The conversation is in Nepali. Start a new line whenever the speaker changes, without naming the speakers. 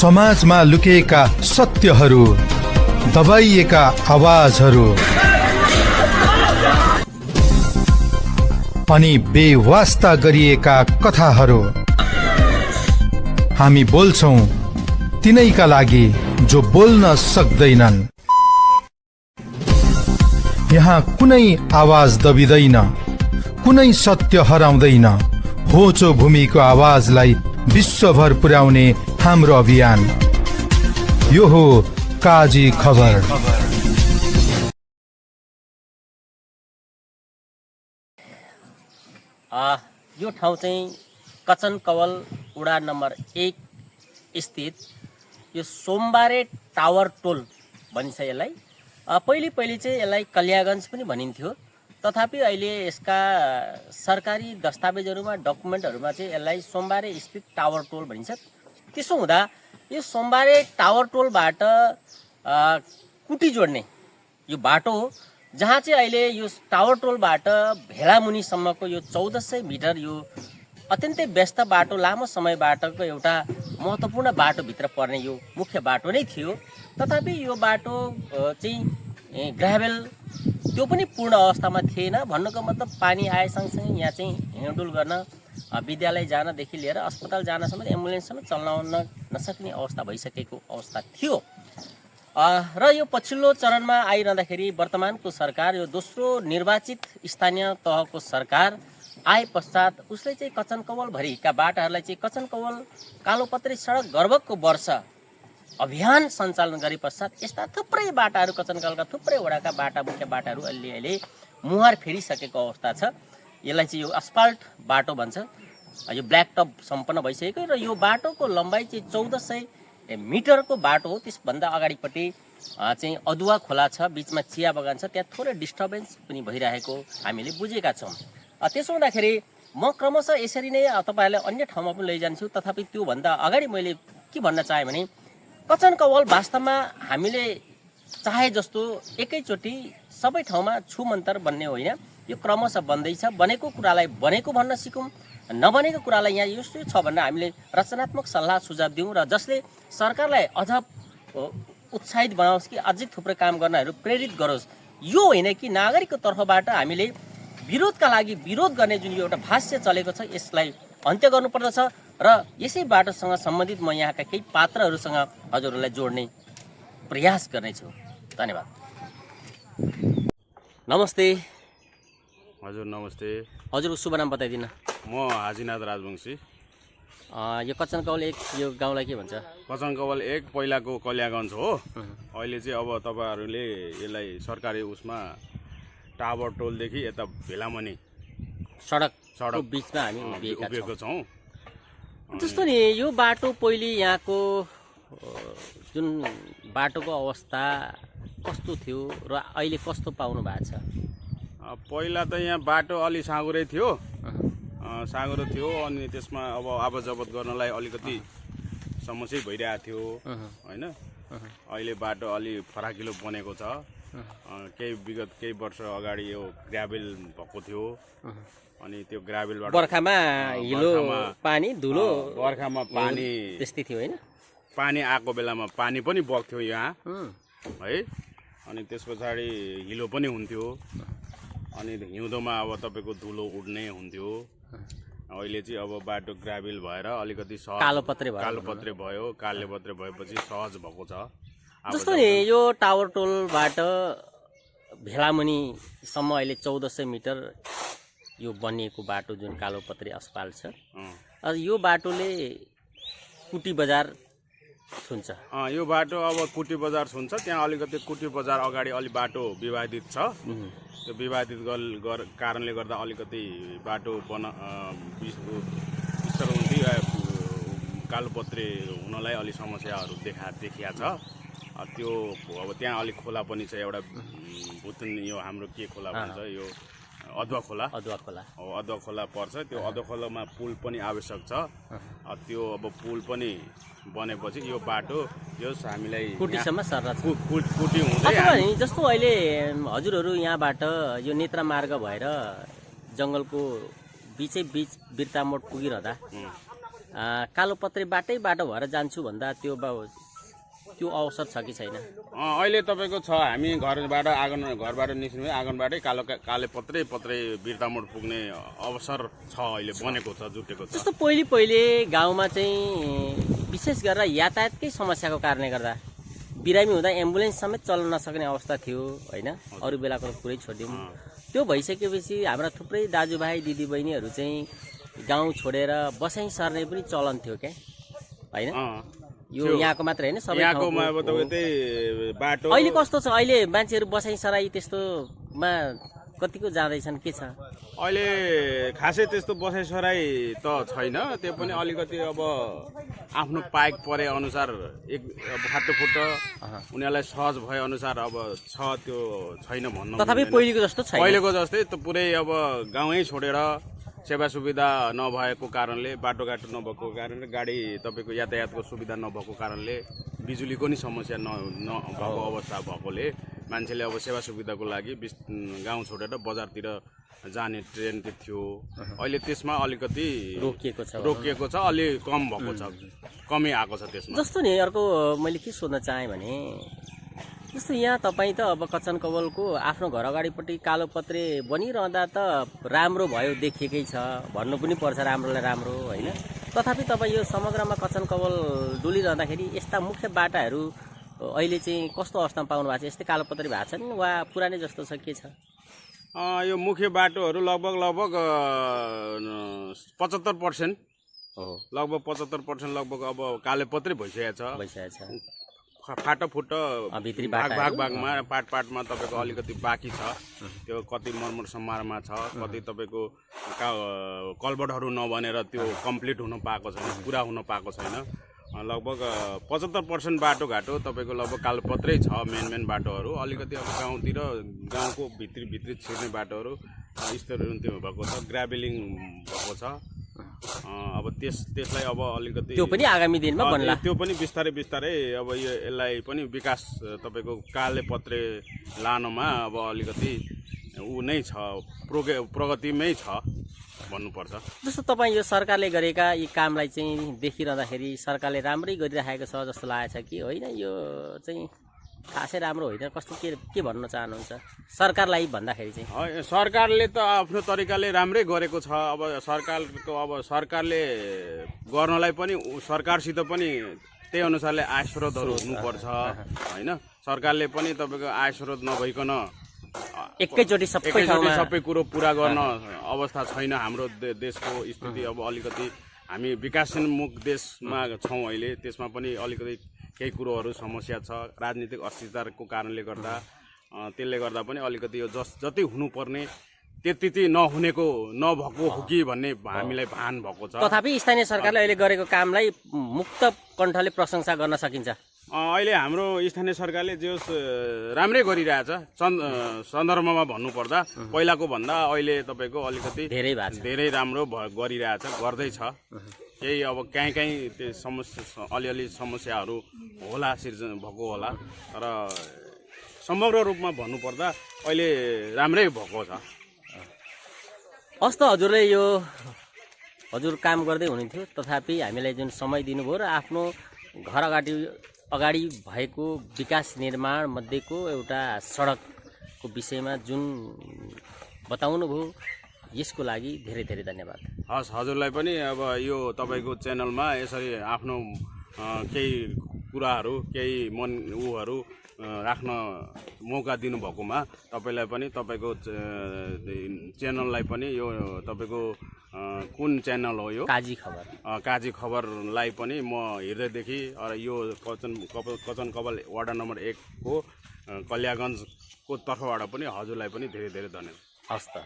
समाजमा लुकेका सत्यहरू, दबाइएका आवाजहरू अनि बेवास्ता गरिएका कथाहरू हामी बोल्छौं तिनैका लागि जो बोल्न सक्दैनन्। यहाँ कुनै आवाज दबिदैन, कुनै सत्य हराउँदैन। होचो भूमिको आवाजलाई विश्वभर पुर्याउने हाम्रो अभियान यो हो काजी खबर।
यो ठाउँ चाहिँ कचन कवल वडा नम्बर 1 स्थित यो सोमबारे टावर टोल भनिन्छ यसलाई। पहिले चाहिँ यसलाई कल्यागञ्ज पनि भनिन्थ्यो, तथापि अहिले यसका सरकारी दस्तावेजहरूमा डकुमेन्टहरूमा चाहिँ यसलाई सोमबारे स्थित टावर टोल भनिन्छ। त्यसो हुँदा यो सोमबारे टावर टोलबाट कुटी जोड्ने यो बाटो हो, जहाँ चाहिँ अहिले यो टावर टोलबाट भेलामुनिसम्मको यो 1400 मिटर यो अत्यन्तै व्यस्त बाटो, लामो समय बाटोको एउटा महत्त्वपूर्ण बाटोभित्र पर्ने यो मुख्य बाटो नै थियो। तथापि यो बाटो चाहिँ ग्राभेल त्यो पनि पूर्ण अवस्थामा थिएन। भन्नुको मतलब पानी आए सँगसँगै यहाँ चाहिँ हिँडडुल गर्न, विद्यालय जानदेखि लिएर अस्पताल जानसम्म, एम्बुलेन्ससम्म चलाउन नसक्ने अवस्था भइसकेको अवस्था थियो। र यो पछिल्लो चरणमा आइरहँदाखेरि वर्तमानको सरकार, यो दोस्रो निर्वाचित स्थानीय तहको सरकार आए पश्चात उसले चाहिँ कचनकवलभरिका बाटाहरूलाई चाहिँ कचनकवल कालोपत्री सडक गर्भको वर्ष अभियान सञ्चालन गरे पश्चात यस्ता थुप्रै बाटाहरू, कचनकवलका थुप्रै वडाका बाटा, मुख्य बाटाहरू अहिले मुहार फेरिसकेको अवस्था छ। यसलाई चाहिँ यो अस्फाल्ट बाटो भन्छ। यो ब्ल्याक टप सम्पन्न भइसकेको र यो बाटोको लम्बाइ चाहिँ 1400 मिटरको बाटो हो। त्यसभन्दा अगाडिपट्टि चाहिँ अदुवा खोला छ, बिचमा चिया बगान छ, त्यहाँ थोरै डिस्टर्बेन्स पनि भइरहेको हामीले बुझेका छौँ। त्यसो हुँदाखेरि म क्रमशः यसरी नै तपाईँहरूलाई अन्य ठाउँमा पनि लैजान्छु। तथापि त्योभन्दा अगाडि मैले के भन्न चाहेँ भने कचनकवल वास्तवमा हामीले चाहे जस्तो एकैचोटि सबै ठाउँमा छुमन्तर बन्ने होइन। यो क्रमशः बन्दैछ। बनेको कुरालाई बनेको भन्न सिकौँ, नबनेको कुरालाई यहाँ यस्तो छ भनेर हामीले रचनात्मक सल्लाह सुझाव दिउँ र जसले सरकारलाई अझ उत्साहित बनाओस् कि अझै थुप्रै काम गर्नहरू प्रेरित गरोस्। यो होइन कि नागरिकको तर्फबाट हामीले विरोधका लागि विरोध गर्ने जुन यो एउटा भाष्य चलेको छ यसलाई अन्त्य गर्नुपर्दछ र यसै बाटोसँग सम्बन्धित म यहाँका केही पात्रहरूसँग हजुरहरूलाई जोड्ने प्रयास गर्नेछु। धन्यवाद। नमस्ते।
हजुर नमस्ते।
हजुरको शुभ नाम बताइदिनु।
म हाजीनाथ राजवंशी।
यो कचनकवल 1 यो गाउँलाई के भन्छ?
कचनकवल 1 पहिलाको कल्यागञ्ज हो। अहिले चाहिँ अब तपाईँहरूले यसलाई सरकारी उसमा टावर टोलदेखि यता भेलामणि सडकको
बिचमा हामी
उभिएको छौँ।
जस्तो नि यो बाटो पहिले यहाँको जुन बाटोको अवस्था कस्तो थियो र अहिले कस्तो पाउनु भएको छ?
पहिला त यहाँ बाटो अलि साँगुरै थियो, अनि त्यसमा अब आवाजवत गर्नलाई अलिकति समस्या भइरहेको थियो होइन। अहिले बाटो अलि फराकिलो बनेको छ। विगत केही वर्ष अगाडि यो ग्राभेल भएको थियो, अनि त्यो ग्राभेलबाट
बर्खामा हिलो पानी धुलो,
बर्खामा पानी
त्यस्तै थियो होइन।
पानी आएको बेलामा पानी पनि बग्थ्यो यहाँ है, अनि त्यस पछाडि हिलो पनि हुन्थ्यो, अनि हिउँदोमा अब तपाईँको धुलो उड्ने हुन्थ्यो। अहिले चाहिँ अब बाटो ग्राभेल भएर अलिकति
कालोपत्रे
भयो। कालोपत्रे भएपछि सहज भएको छ।
जस्तो नि यो टावर टोलबाट भेलामुनिसम्म अहिले 1400 मिटर यो बनिएको बाटो जुन कालोपत्रे अस्पताल छ, यो बाटोले कुटी बजार छुन्छ।
यो बाटो अब कुटी बजार छुन्छ। त्यहाँ अलिकति कुटी बजार अगाडि अलि बाटो विवादित छ। त्यो विवादित कारणले गर्दा अलिकति बाटो कालोपत्रे हुनलाई अलि समस्याहरू देखिया छ। त्यो अब त्यहाँ अलिक खोला पनि छ, एउटा भुतन यो हाम्रो के खोला भन्छ, यो अदुवा खोला पर्छ। त्यो अदुवा खोलामा पुल पनि आवश्यक छ। त्यो अब पुल पनि बनेपछि यो बाटो यो हामीलाई
कुटीसम्म सर्छ।
कुटी हुँदै
जस्तो अहिले हजुरहरू यहाँबाट यो नेत्रा मार्ग भएर जङ्गलको बिचै बिच बिर्तामोड पुगिरहँदा कालोपत्रे बाटो भएर जान्छु भन्दा त्यो अवसर छ कि छैन?
अहिले तपाईँको छ, हामी घरबाट निस्किनु आँगनबाटै कालेपत्रे बिर्तामोड पुग्ने अवसर छ, अहिले बनेको छ, जुटेको छ।
जस्तो पहिले गाउँमा चाहिँ विशेष गरेर यातायातकै समस्याको कारणले गर्दा बिरामी हुँदा एम्बुलेन्स समेत चल्न नसक्ने अवस्था थियो होइन, अरू बेलाको कुरै छोडिदिउँ। त्यो भइसकेपछि हाम्रा थुप्रै दाजुभाइ दिदीबहिनीहरू चाहिँ गाउँ छोडेर बसाइ सर्ने पनि चलन थियो क्या होइन? यो यहाँको मात्र होइन, सबै
यहाँकोमा अब तपाईँ त्यही बाटो
अहिले कस्तो छ? अहिले मान्छेहरू बसाइ सराई त्यस्तोमा कतिको जाँदैछन्, के छ?
अहिले खासै त्यस्तो बसाइसराई त छैन, त्यो पनि अलिकति अब आफ्नो पाइक परे अनुसार फाटोफुटो उनीहरूलाई सहज भए अनुसार अब छ, त्यो छैन भन्नु।
तथापि पहिलेको जस्तो छैन,
पहिलेको जस्तै त पुरै अब गाउँै छोडेर सेवा सुविधा नभएको कारणले, बाटोघाटो नभएको कारणले, गाडी तपाईँको यातायातको सुविधा नभएको कारणले, बिजुलीको नि समस्या नभएको अवस्था भएकोले मान्छेले अब सेवा सुविधाको लागि गाउँ छोडेर बजारतिर जाने ट्रेन थियो। अहिले त्यसमा अलिकति रोकिएको छ, अलि कम भएको छ, कमै आएको छ त्यसमा।
जस्तो नि अर्को मैले के सोध्न चाहेँ भने, जस्तो यहाँ तपाईँ त अब कचन कवलको आफ्नो घर अगाडिपट्टि कालोपत्रे बनिरहँदा त राम्रो भयो, देखिएकै छ, भन्नु पनि पर्छ राम्रोलाई राम्रो होइन। तथापि तपाईँ यो समग्रमा कचन कवल डुलिरहँदाखेरि यस्ता मुख्य बाटाहरू अहिले चाहिँ कस्तो अवस्थामा पाउनु भएको छ? यस्तै कालोपत्रे भएको छन् वा पुरानै जस्तो छ, के छ?
यो मुख्य बाटोहरू लगभग 75% हो, लगभग 75% लगभग अब कालोपत्रे भइसकेको छ। फाटोफुटो
भित्री
भागमा पाटमा तपाईँको अलिकति बाँकी छ, त्यो कति मर्मर सम्मारमा छ, कति तपाईँको कल्भर्टहरू नबनेर त्यो कम्प्लिट हुन पाएको छैन, पुरा हुन पाएको छैन। लगभग 75% बाटोघाटो तपाईँको लगभग कालोपत्रै छ, मेन बाटोहरू। अलिकति अब गाउँतिर गाउँको भित्री छिर्ने बाटोहरू स्तरहरू त्यो भएको छ, ग्राभेलिङ भएको छ। अब त्यसलाई अब अलिकति
त्यो पनि आगामी दिनमा बन्ला,
त्यो पनि बिस्तारै अब यसलाई पनि विकास तपाईँको कालोपत्रे लानमा अब अलिकति ऊ नै छ, प्रगतिमै छ भन्नुपर्छ।
जस्तो तपाईँ यो सरकारले गरेका यी कामलाई चाहिँ देखिरहँदाखेरि सरकारले राम्रै गरिराखेको छ जस्तो लागेको छ कि होइन? यो चाहिँ खासै राम्रो होइन, कस्तो के भन्न चाहनुहुन्छ सरकारलाई भन्दाखेरि चाहिँ?
सरकारले त आफ्नो तरिकाले राम्रै गरेको छ। अब सरकारले गर्नलाई पनि सरकारसित पनि त्यही अनुसारले आय स्रोतहरू हुनुपर्छ होइन। सरकारले पनि तपाईँको आय स्रोत नभइकन
एकैचोटि सबै
कुरो पुरा गर्न अवस्था छैन। हाम्रो देशको स्थिति अब अलिकति हामी विकासोन्मुख देशमा छौँ अहिले, त्यसमा पनि अलिकति केही कुरोहरू समस्या छ, राजनीतिक अस्थिरताको कारणले गर्दा। त्यसले गर्दा पनि अलिकति यो जति हुनुपर्ने त्यति नभएको हो कि भन्ने हामीलाई भान भएको छ।
तथापि स्थानीय सरकारले अहिले गरेको कामलाई मुक्त कण्ठले प्रशंसा गर्न सकिन्छ।
अहिले हाम्रो स्थानीय सरकारले जे राम्रै गरिरहेछ, सन्दर्भमा भन्नुपर्दा पहिलाको भन्दा अहिले तपाईँको अलिकति धेरै राम्रो गरिरहेछ, गर्दैछ। केही अब कहीँ त्यो समस्या अलिअलि समस्याहरू होला, सिर्जना भएको होला, तर समग्र रूपमा भन्नुपर्दा अहिले राम्रै भएको छ।
हस् त, हजुर काम गर्दै हुनुहुन्थ्यो, तथापि हामीलाई जुन समय दिनुभयो र आफ्नो घर अगाडि भएको विकास निर्माण मध्येको एउटा सडकको विषयमा जुन बताउनु भयो, यसको लागि धेरै धेरै धन्यवाद।
हस्, हजुरलाई पनि अब यो तपाईँको च्यानलमा यसरी आफ्नो केही कुराहरू, केही उहरू राख्न मौका दिनुभएकोमा तपाईँलाई पनि, तपाईँको च्यानललाई पनि, यो तपाईँको कुन च्यानल हो यो? काजी खबरलाई पनि म हृदयदेखि यो कचन कवल वडा नम्बर 1 को कल्यागञ्जको तर्फबाट पनि हजुरलाई पनि धेरै धेरै धन्यवाद।
हस् त।